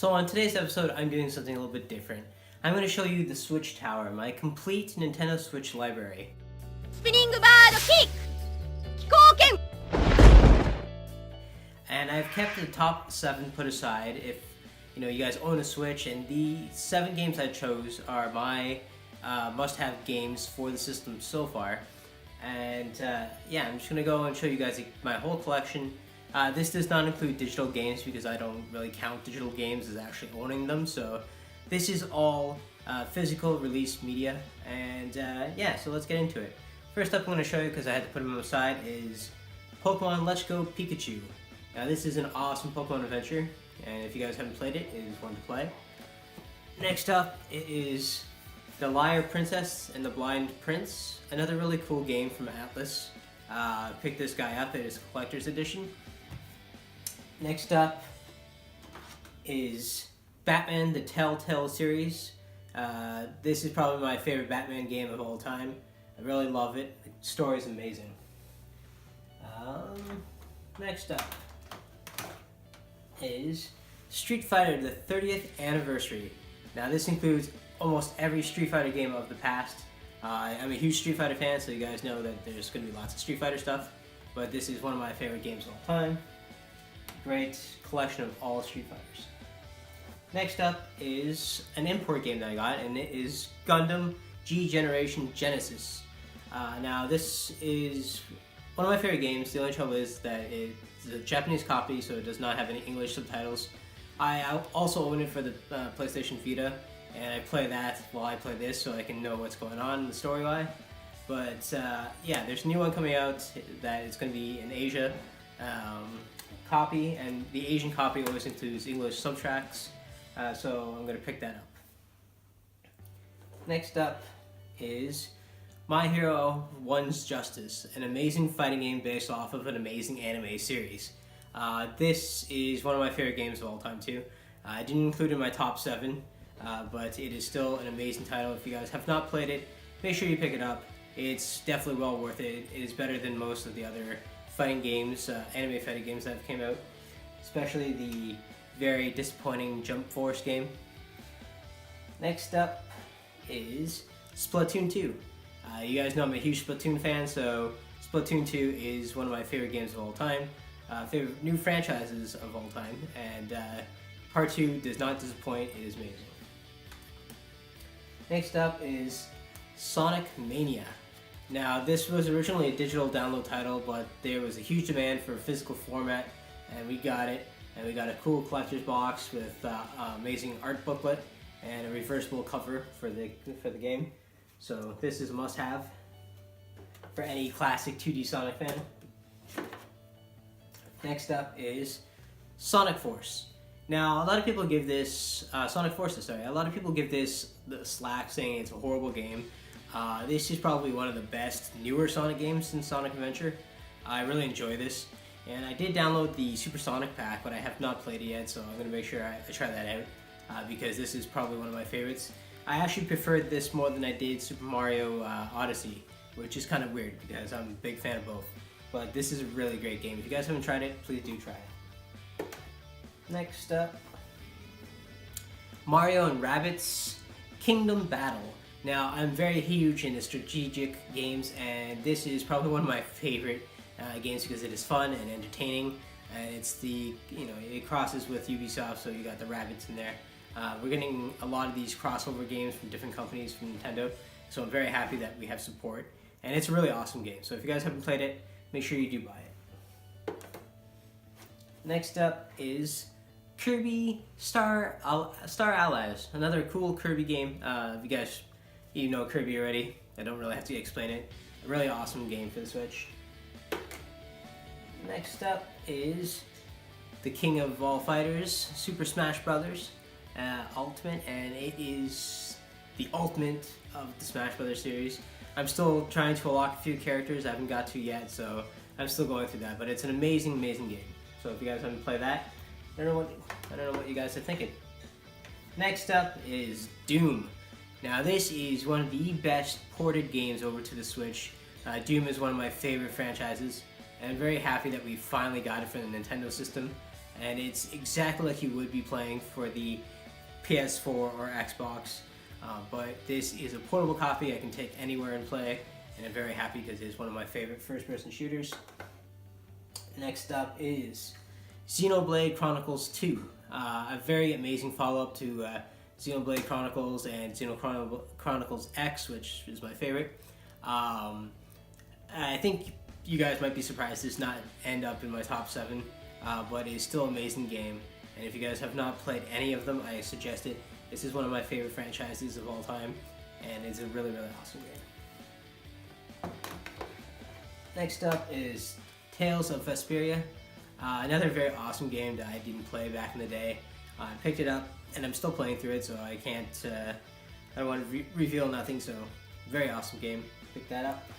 So on today's episode, I'm doing something a little bit different. I'm going to show you the Switch Tower, my complete Nintendo Switch library. スピニングバードキック飛行剣 And I've kept the top 7 put aside if you guys own a Switch, and the 7 games I chose are my must-have games for the system so far. And yeah, I'm just going to go and show you guys my whole collection. This does not include digital games because I don't really count digital games as actually owning them, so this is all physical release media, and yeah, so let's get into it. First up I'm going to show you, because I had to put them aside, is Pokemon Let's Go Pikachu. Now this is an awesome Pokemon adventure, and if you guys haven't played it, it is one to play. Next up it is The Liar Princess and the Blind Prince, another really cool game from Atlas. Picked this guy up, it is Collector's Edition. Next up is Batman the Telltale series. This is probably my favorite Batman game of all time. I really love it. The story is amazing. Next up is Street Fighter the 30th Anniversary. Now this includes almost every Street Fighter game of the past. I'm a huge Street Fighter fan, so you guys know that there's going to be lots of Street Fighter stuff, but this is one of my favorite games of all time. Great collection of all Street Fighters. Next up is an import game that I got, and it is Gundam G Generation Genesis. Now this is one of my favorite games. The only trouble is that it's a Japanese copy, so it does not have any English subtitles. I also own it for the PlayStation Vita, and I play that while I play this so I can know what's going on in the storyline. But yeah, there's a new one coming out that is going to be in Asia copy, and the Asian copy always includes English subtracks, so I'm going to pick that up. Next up is My Hero One's Justice, an amazing fighting game based off of an amazing anime series. This is one of my favorite games of all time too. I didn't include it in my top 7, but it is still an amazing title. If you guys have not played it, make sure you pick it up. It's definitely well worth it. It is better than most of the other fighting games, anime fighting games that have came out, especially the very disappointing Jump Force game. Next up is Splatoon 2. You guys know I'm a huge Splatoon fan, so Splatoon 2 is one of my favorite games of all time, favorite new franchises of all time, and Part 2 does not disappoint. It is amazing. Next up is Sonic Mania. Now this was originally a digital download title, but there was a huge demand for a physical format, and we got it. And we got a cool collector's box with amazing art booklet and a reversible cover for the game. So this is a must-have for any classic 2D Sonic fan. Next up is Sonic Force. Now a lot of people give this Sonic Forces. Sorry, a lot of people give this the slack, saying it's a horrible game. This is probably one of the best newer Sonic games since Sonic Adventure. I really enjoy this, and I did download the Super Sonic pack, but I have not played it yet, so I'm going to make sure I try that out, because this is probably one of my favorites. I actually preferred this more than I did Super Mario Odyssey, which is kind of weird because I'm a big fan of both. But this is a really great game. If you guys haven't tried it, please do try it. Next up, Mario and Rabbids Kingdom Battle. Now, I'm very huge into strategic games, and this is probably one of my favorite games because it is fun and entertaining, and it's it crosses with Ubisoft, so you got the Rabbids in there. We're getting a lot of these crossover games from different companies from Nintendo, so I'm very happy that we have support, and it's a really awesome game. So if you guys haven't played it, make sure you do buy it. Next up is Kirby Star Allies, another cool Kirby game. If you guys know Kirby already, I don't really have to explain it. A really awesome game for the Switch. Next up is the king of all fighters, Super Smash Bros. Ultimate, and it is the ultimate of the Smash Bros. Series. I'm still trying to unlock a few characters I haven't got to yet, so I'm still going through that, but it's an amazing, amazing game. So if you guys haven't played that, I don't know what you guys are thinking. Next up is Doom. Now this is one of the best ported games over to the Switch. Doom is one of my favorite franchises, and I'm very happy that we finally got it for the Nintendo system. and it's exactly like you would be playing for the PS4 or Xbox. But this is a portable copy I can take anywhere and play, and I'm very happy because it's one of my favorite first-person shooters. Next up is Xenoblade Chronicles 2, a very amazing follow-up to Xenoblade Chronicles and Chronicles X, which is my favorite. I think you guys might be surprised this not end up in my top 7, but it's still an amazing game. And if you guys have not played any of them, I suggest it. This is one of my favorite franchises of all time, and it's a really, really awesome game. Next up is Tales of Vesperia, another very awesome game that I didn't play back in the day. I picked it up, and I'm still playing through it, so I can't, I don't want to reveal nothing, so very awesome game. Pick that up.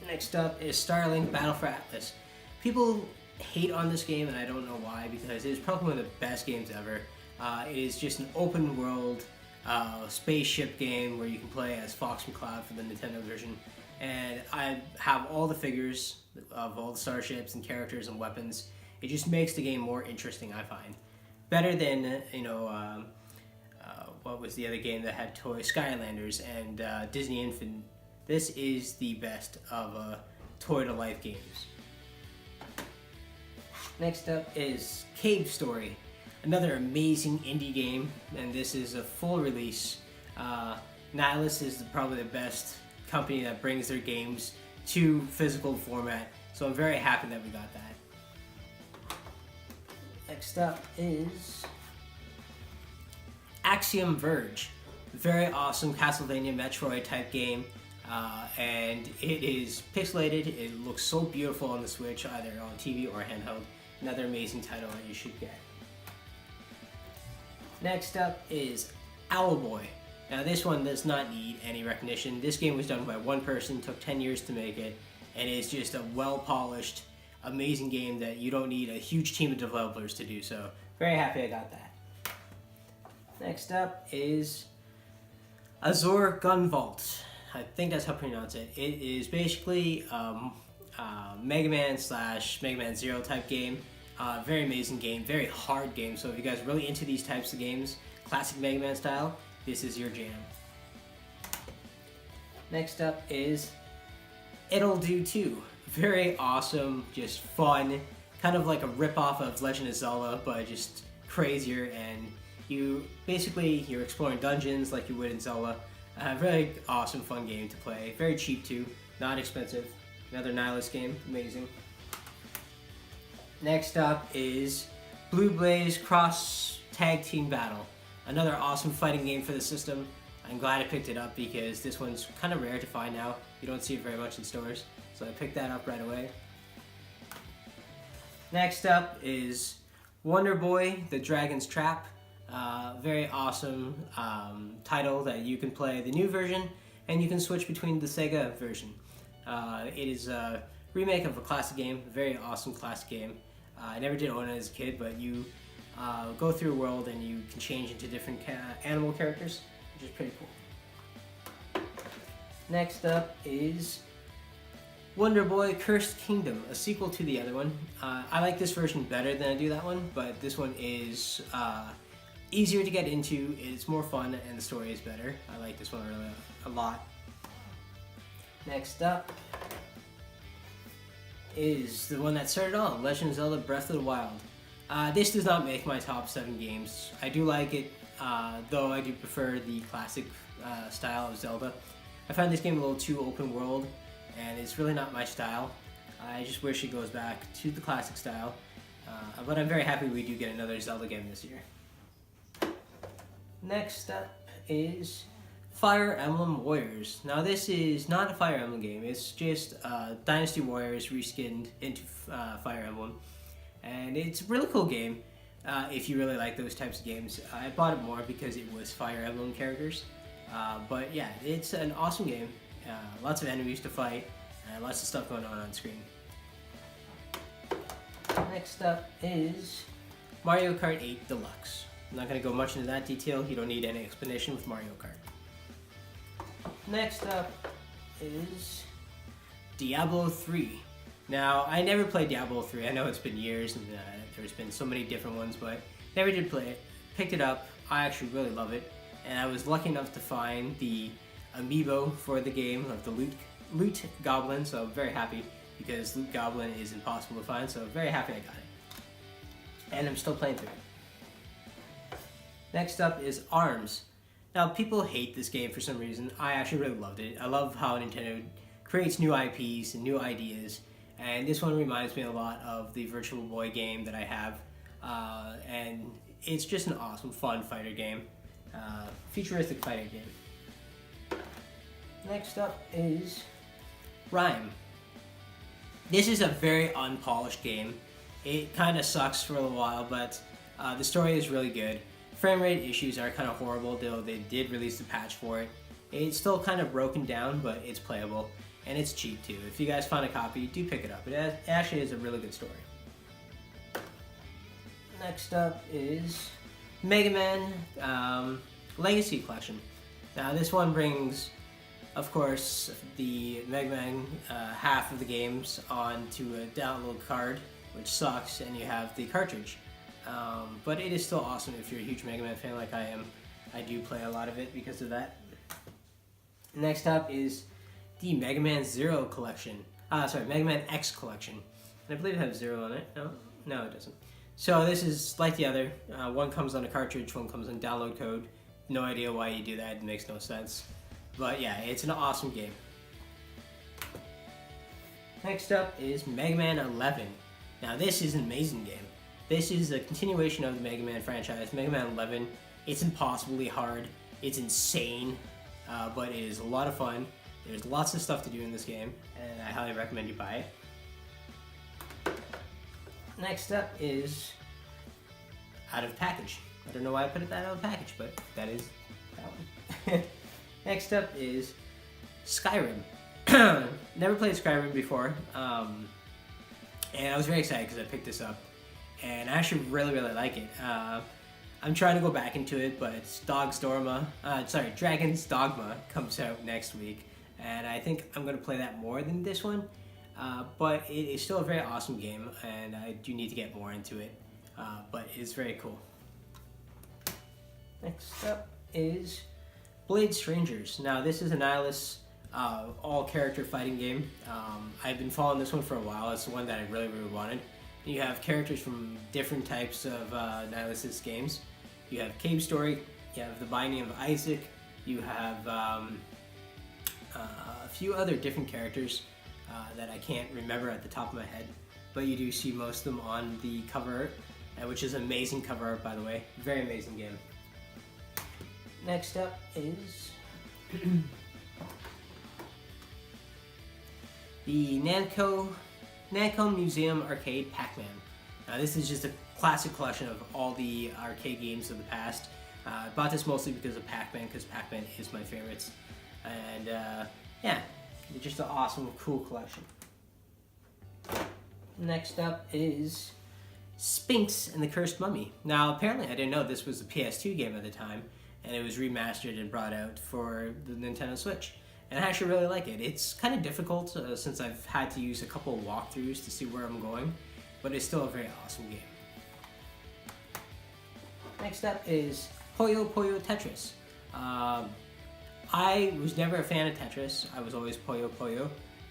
Next up is Starlink Battle for Atlas. People hate on this game, and I don't know why, because it is probably one of the best games ever. It is just an open world spaceship game where you can play as Fox McCloud for the Nintendo version. And I have all the figures of all the starships and characters and weapons. It just makes the game more interesting, I find. Better than, what was the other game that had toys? Skylanders and Disney Infinite. This is the best of toy-to-life games. Next up is Cave Story, another amazing indie game, and this is a full release. Nihilus is probably the best company that brings their games to physical format, so I'm very happy that we got that. Next up is Axiom Verge, very awesome Castlevania Metroid type game. And it is pixelated. It looks so beautiful on the Switch, either on TV or handheld. Another amazing title that you should get. Next up is Owlboy. Now this one does not need any recognition. This game was done by one person, took 10 years to make it, and it's just a well-polished, amazing game that you don't need a huge team of developers to do, so very happy I got that. Next up is Azure Gunvolt. I think that's how to pronounce it. It is basically Mega Man / Mega Man Zero type game. Very amazing game, very hard game. So if you guys are really into these types of games, classic Mega Man style, this is your jam. Next up is It'll Do 2. Very awesome, just fun, kind of like a rip-off of Legend of Zelda, but just crazier. And you're exploring dungeons like you would in Zelda. Really awesome, fun game to play. Very cheap too, not expensive. Another Nihilus game, amazing. Next up is Blue Blaze Cross Tag Team Battle. Another awesome fighting game for the system. I'm glad I picked it up because this one's kind of rare to find now. You don't see it very much in stores, so I picked that up right away. Next up is Wonder Boy: The Dragon's Trap. Very awesome title that you can play the new version, and you can switch between the Sega version. It is a remake of a classic game, a very awesome classic game. I never did own it as a kid, but you go through a world and you can change into different animal characters, which is pretty cool. Next up is Wonder Boy Cursed Kingdom, a sequel to the other one. I like this version better than I do that one, but this one is easier to get into, it's more fun, and the story is better. I like this one really a lot. Next up is the one that started all, Legend of Zelda Breath of the Wild. This does not make my top 7 games. I do like it, though I do prefer the classic style of Zelda. I find this game a little too open world, and it's really not my style. I just wish it goes back to the classic style, but I'm very happy we do get another Zelda game this year. Next up is Fire Emblem Warriors. Now this is not a Fire Emblem game, it's just Dynasty Warriors reskinned into Fire Emblem. And it's a really cool game if you really like those types of games. I bought it more because it was Fire Emblem characters. But yeah, it's an awesome game. Lots of enemies to fight, and lots of stuff going on screen. Next up is Mario Kart 8 Deluxe. I'm not going to go much into that detail. You don't need any explanation with Mario Kart. Next up is Diablo 3. Now, I never played Diablo 3. I know it's been years and there's been so many different ones, but never did play it. Picked it up. I actually really love it. And I was lucky enough to find the amiibo for the game of the Loot Goblin, so I'm very happy because Loot Goblin is impossible to find, so very happy I got it. And I'm still playing through it. Next up is ARMS. Now, people hate this game for some reason. I actually really loved it. I love how Nintendo creates new IPs and new ideas, and this one reminds me a lot of the Virtual Boy game that I have, and it's just an awesome, fun fighter game, futuristic fighter game. Next up is Rime. This is a very unpolished game. It kind of sucks for a little while, but the story is really good. Frame rate issues are kind of horrible, though they did release a patch for it. It's still kind of broken down, but it's playable, and it's cheap too. If you guys find a copy, do pick it up. It actually is a really good story. Next up is Mega Man Legacy Collection. Now this one brings, of course, the Mega Man half of the games onto a download card, which sucks, and you have the cartridge. But it is still awesome if you're a huge Mega Man fan like I am. I do play a lot of it because of that. Next up is the Mega Man Zero Collection. Mega Man X Collection. And I believe it has 0 on it. No, it doesn't. So this is like the other. One comes on a cartridge, one comes on download code. No idea why you do that, it makes no sense. But yeah, it's an awesome game. Next up is Mega Man 11. Now this is an amazing game. This is a continuation of the Mega Man franchise. Mega Man 11, it's impossibly hard. It's insane, but it is a lot of fun. There's lots of stuff to do in this game, and I highly recommend you buy it. Next up is Out of Package. I don't know why I put it that out of package, but that is that one. Next up is Skyrim. Never played Skyrim before, and I was very excited because I picked this up, and I actually really like it. I'm trying to go back into it, but Dragon's Dogma comes out next week, and I think I'm going to play that more than this one, but it is still a very awesome game, and I do need to get more into it, but it's very cool. Next up is Blade Strangers. Now this is a Nihilus all-character fighting game. I've been following this one for a while. It's the one that I really wanted. You have characters from different types of Nihilus games. You have Cave Story, you have The Binding of Isaac, you have a few other different characters that I can't remember at the top of my head, but you do see most of them on the cover art, which is amazing cover art, by the way. Very amazing game. Next up is the Namco Museum Arcade Pac-Man. Now this is just a classic collection of all the arcade games of the past. I bought this mostly because of Pac-Man, because Pac-Man is my favorites. And yeah, it's just an awesome, cool collection. Next up is Sphinx and the Cursed Mummy. Now apparently I didn't know this was a PS2 game at the time, and it was remastered and brought out for the Nintendo Switch. And I actually really like it. It's kind of difficult since I've had to use a couple of walkthroughs to see where I'm going, but it's still a very awesome game. Next up is Puyo Puyo Tetris. I was never a fan of Tetris. I was always Puyo Puyo.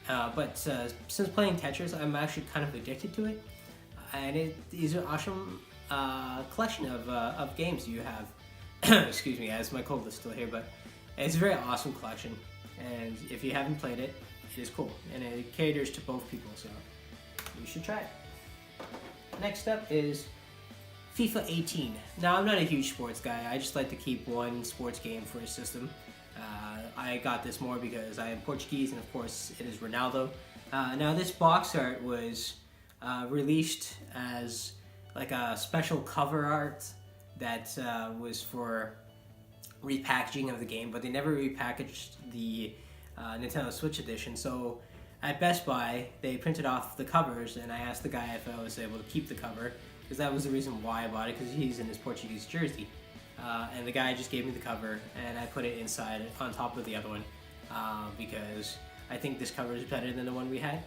But since playing Tetris, I'm actually kind of addicted to it. And it is an awesome collection of games you have. Excuse me, as my cold is still here, but it's a very awesome collection. And if you haven't played it, it is cool. And it caters to both people, so you should try it. Next up is FIFA 18. Now, I'm not a huge sports guy. I just like to keep one sports game for a system. I got this more because I am Portuguese, and of course, it is Ronaldo. Now, this box art was released as like a special cover art that was for repackaging of the game, but they never repackaged the Nintendo Switch edition. So at Best Buy, they printed off the covers, and I asked the guy if I was able to keep the cover, because that was the reason why I bought it, because he's in his Portuguese jersey. And the guy just gave me the cover, and I put it inside on top of the other one, because I think this cover is better than the one we had.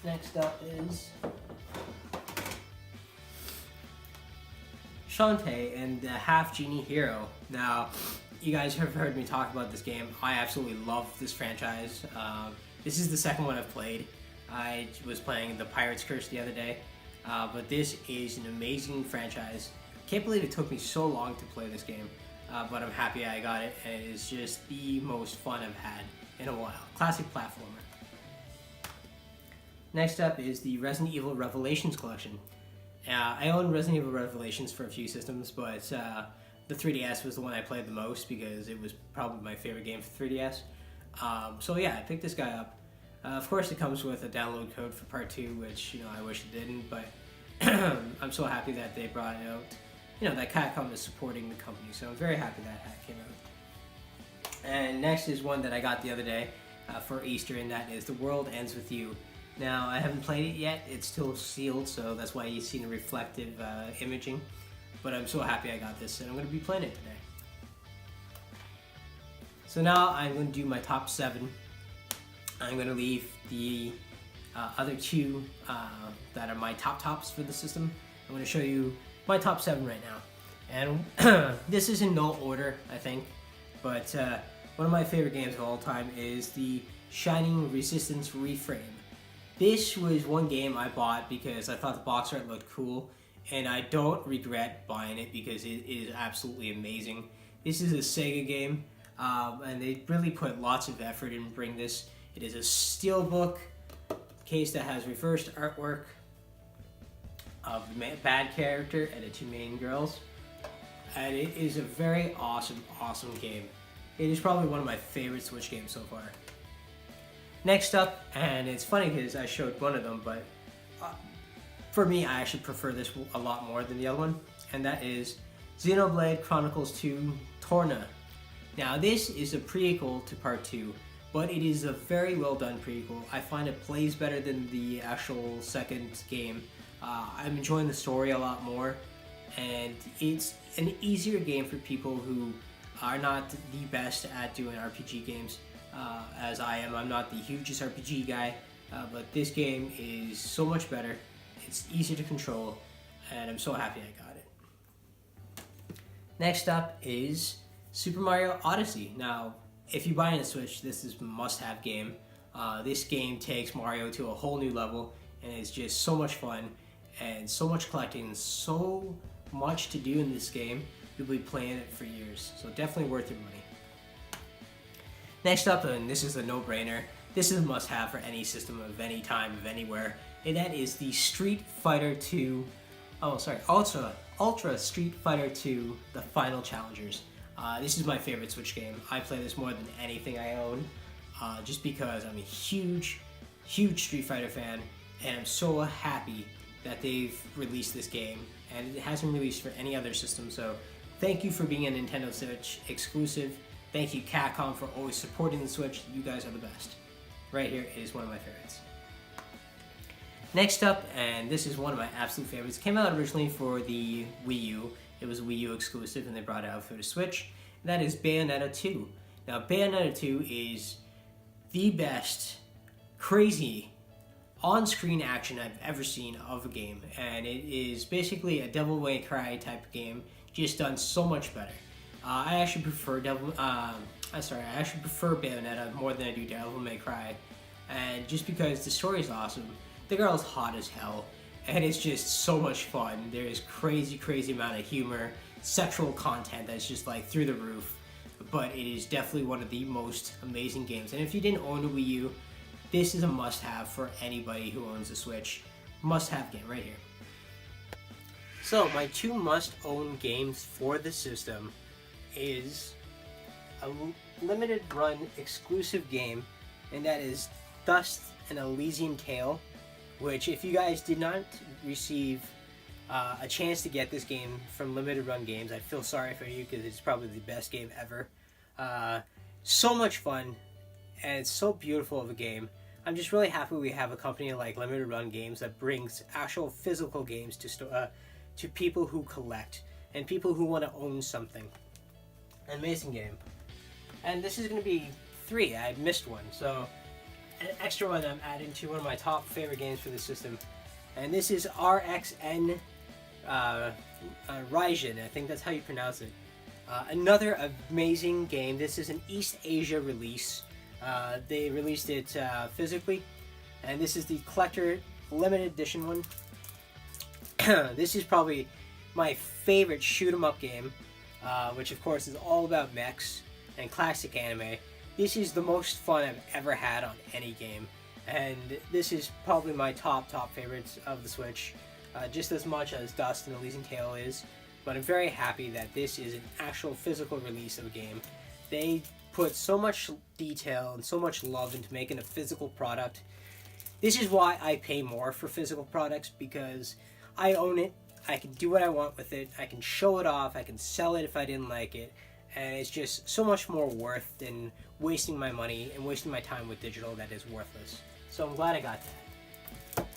Next up is Shantae and the Half Genie Hero. Now, you guys have heard me talk about this game. I absolutely love this franchise. This is the second one I've played. I was playing The Pirate's Curse the other day, but this is an amazing franchise. Can't believe it took me so long to play this game, but I'm happy I got it, and it is just the most fun I've had in a while. Classic platformer. Next up is the Resident Evil Revelations collection. I own Resident Evil Revelations for a few systems, but the 3DS was the one I played the most because it was probably my favorite game for 3DS. So yeah, I picked this guy up. Of course, it comes with a download code for part 2, which I wish it didn't, but I'm so happy that they brought it out. That Capcom is supporting the company, so I'm very happy that came out. And next is one that I got the other day for Easter, and that is The World Ends With You. Now, I haven't played it yet. It's still sealed, so that's why you see the reflective imaging. But I'm so happy I got this, and I'm going to be playing it today. So now I'm going to do my top 7. I'm going to leave the other 2 that are my tops for the system. I'm going to show you my top 7 right now. And this is in no order, I think. But one of my favorite games of all time is the Shining Resistance Reframe. This was one game I bought because I thought the box art looked cool, and I don't regret buying it because it is absolutely amazing. This is a Sega game, and they really put lots of effort in bringing this. It is a steelbook case that has reversed artwork of the bad character and the 2 main girls, and it is a very awesome game. It is probably one of my favorite Switch games so far. Next up, and it's funny because I showed one of them, but for me, I actually prefer this a lot more than the other one, and that is Xenoblade Chronicles 2 Torna. Now, this is a prequel to Part 2, but it is a very well done prequel. I find it plays better than the actual second game. I'm enjoying the story a lot more, and it's an easier game for people who are not the best at doing RPG games. As I am. I'm not the hugest RPG guy, but this game is so much better. It's easier to control, and I'm so happy I got it. Next up is Super Mario Odyssey. Now, if you buy it on Switch, this is a must-have game. This game takes Mario to a whole new level, and it's just so much fun, and so much collecting, and so much to do in this game. You'll be playing it for years, so definitely worth your money. Next up, and this is a no-brainer, this is a must-have for any system of any time, of anywhere, and that is the Street Fighter 2, Ultra Street Fighter 2, The Final Challengers. This is my favorite Switch game. I play this more than anything I own, just because I'm a huge Street Fighter fan, and I'm so happy that they've released this game, and it hasn't released for any other system, so thank you for being a Nintendo Switch exclusive. Thank you, Capcom, for always supporting the Switch. You guys are the best. Right here is one of my favorites. Next up, and this is one of my absolute favorites, came out originally for the Wii U. It was a Wii U exclusive, and they brought it out for the Switch. And that is Bayonetta 2. Now, Bayonetta 2 is the best, crazy, on-screen action I've ever seen of a game. And it is basically a Devil May Cry type of game, just done so much better. I actually prefer Bayonetta more than I do Devil May Cry, and just because the story is awesome, the girl's hot as hell, and it's just so much fun. There's crazy amount of humor, sexual content that's just like through the roof, but it is definitely one of the most amazing games. And if you didn't own a Wii U, this is a must-have for anybody who owns a Switch. Must-have game right here. So my 2 must-own games for the system is a limited run exclusive game, and that is Dust and Elysian Tale, which if you guys did not receive a chance to get this game from limited run games, I feel sorry for you because it's probably the best game ever. So much fun, and it's so beautiful of a game. I'm just really happy we have a company like Limited Run Games that brings actual physical games to people who collect and people who want to own something. An amazing game. And this is going to be 3. I missed one. So an extra one I'm adding to one of my top favorite games for the system. And this is RXN Raijin. I think that's how you pronounce it. Another amazing game. This is an East Asia release. They released it physically, and this is the collector limited edition one. This is probably my favorite shoot 'em up game, which of course is all about mechs and classic anime. This is the most fun I've ever had on any game, and this is probably my top favorites of the Switch, just as much as Dust and Elysian Tale is. But I'm very happy that this is an actual physical release of a game. They put so much detail and so much love into making a physical product. This is why I pay more for physical products, because I own it. I can do what I want with it. I can show it off. I can sell it if I didn't like it. And it's just so much more worth than wasting my money and wasting my time with digital that is worthless. So I'm glad I got that.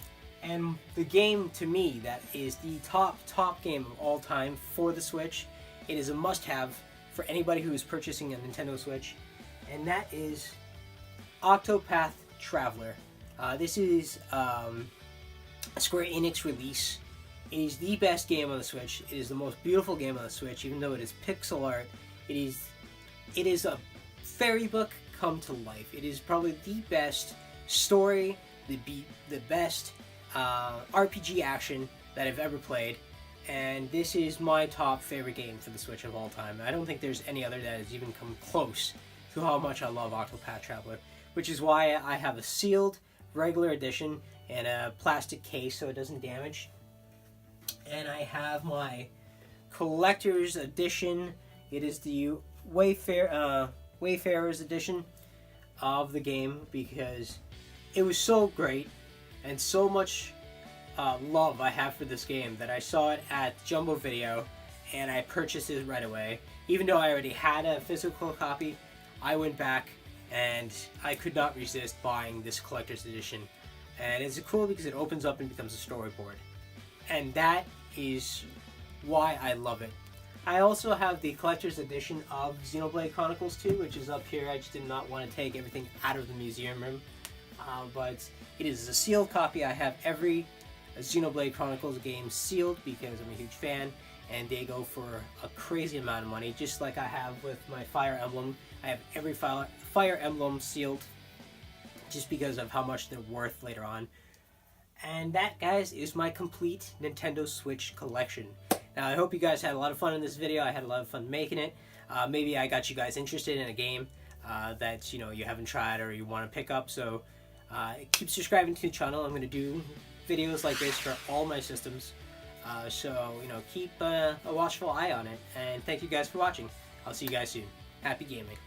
And the game, to me, that is the top game of all time for the Switch. It is a must-have for anybody who is purchasing a Nintendo Switch, and that is Octopath Traveler. This is a Square Enix release. It is the best game on the Switch. It is the most beautiful game on the Switch, even though it is pixel art. It is a fairy book come to life. It is probably the best story, the best RPG action that I've ever played, and this is my top favorite game for the Switch of all time. I don't think there's any other that has even come close to how much I love Octopath Traveler, which is why I have a sealed regular edition and a plastic case so it doesn't damage. And I have my collector's edition. It is the Wayfarer's edition of the game, because it was so great and so much love I have for this game that I saw it at Jumbo Video and I purchased it right away. Even though I already had a physical copy, I went back and I could not resist buying this collector's edition. And it's cool because it opens up and becomes a storyboard. And that is why I love it. I also have the collector's edition of Xenoblade Chronicles 2, which is up here. I just did not want to take everything out of the museum room. But it is a sealed copy. I have every Xenoblade Chronicles game sealed because I'm a huge fan, and they go for a crazy amount of money, just like I have with my Fire Emblem. I have every Fire Emblem sealed just because of how much they're worth later on. And that, guys, is my complete Nintendo Switch collection. Now, I hope you guys had a lot of fun in this video. I had a lot of fun making it. Maybe I got you guys interested in a game that you haven't tried or you want to pick up. So keep subscribing to the channel. I'm going to do videos like this for all my systems. So keep a watchful eye on it. And thank you guys for watching. I'll see you guys soon. Happy gaming.